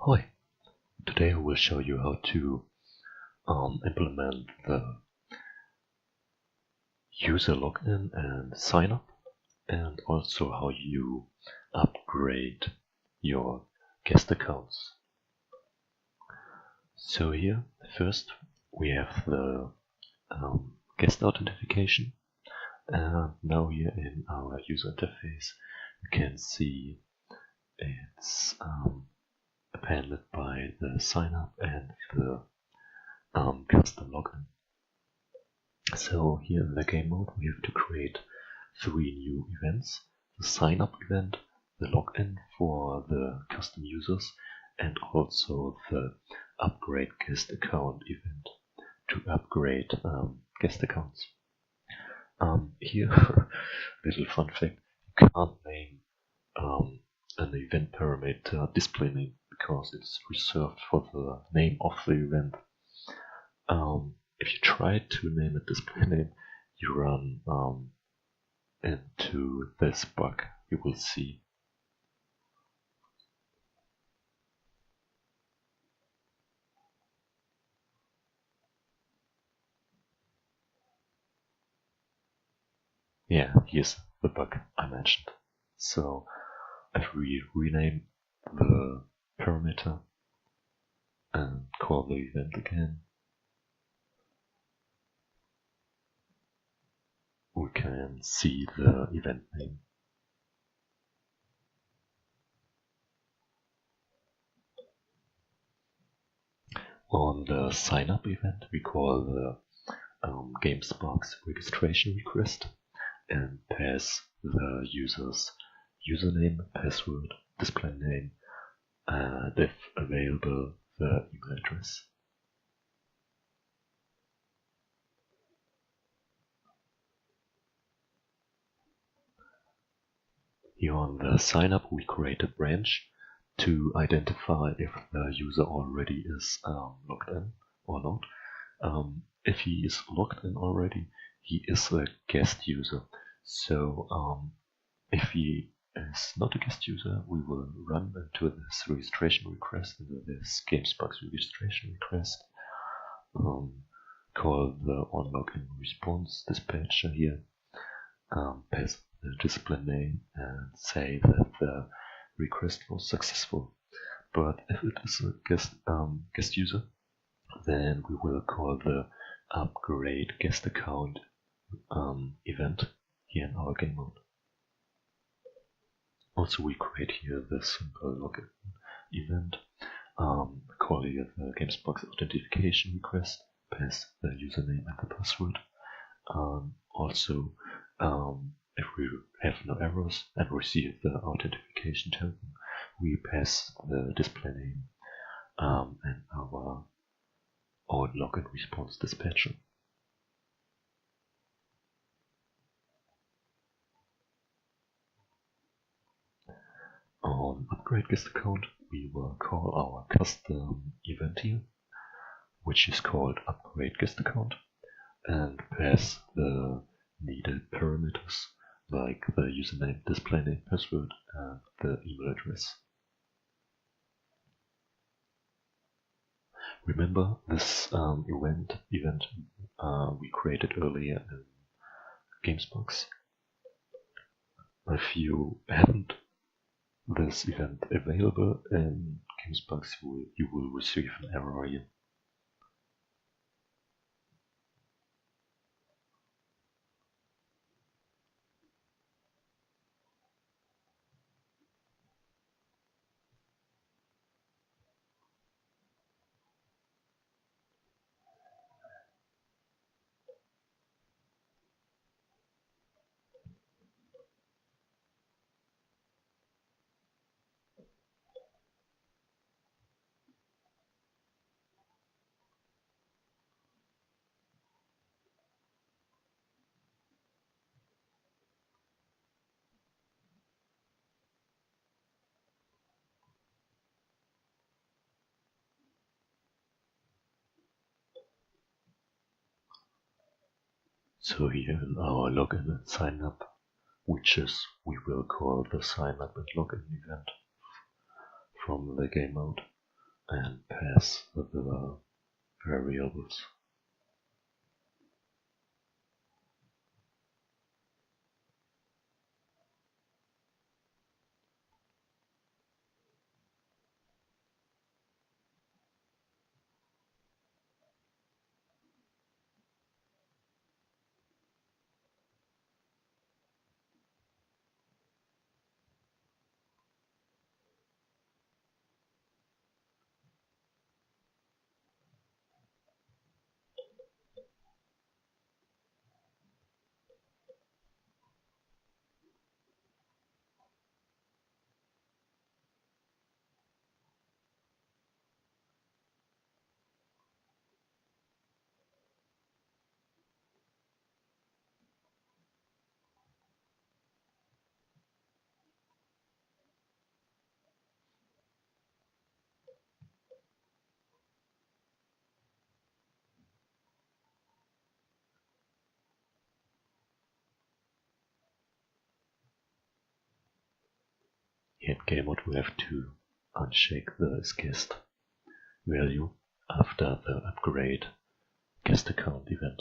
Hi, today I will show you how to implement the user login and sign up, and also how you upgrade your guest accounts. So here, first we have the guest authentication, and now here in our user interface you can see it's appended by the sign up and the custom login. So here in the game mode we have to create 3 new events: the sign up event, the login for the custom users, and also the upgrade guest account event to upgrade guest accounts. Here, little fun fact, you can't name an event parameter display name because it's reserved for the name of the event. If you try to name a display name, you run into this bug you will see. Yeah, here's the bug I mentioned. So if we rename the parameter and call the event again, we can see the event name. On the sign up event, we call the GameSparks registration request and pass the user's username, password, display name, and if available, the email address. Here on the sign up, we create a branch to identify if the user already is logged in or not. If he is logged in already, he is a guest user. So if he is not a guest user, we will run into this registration request, into this GameSparks registration request, call the onLogin response dispatcher here, pass the display name and say that the request was successful. But if it is a guest user, then we will call the upgrade guest account event here in our game mode. Also, we create here the simple login event, call here the GameSparks authentication request, pass the username and the password. Also, if we have no errors and receive the authentication token, we pass the display name and our own login response dispatcher. On upgrade guest account, we will call our custom event here, which is called upgrade guest account, and pass the needed parameters like the username, display name, password, and the email address. Remember this event we created earlier in GameSparks. If you haven't this event available in GameSparks, you will receive an error here. So here in our login and sign up, we will call the sign up and login event from the game mode. and pass the variables. In game mode we have to uncheck the guest value after the upgrade guest account event.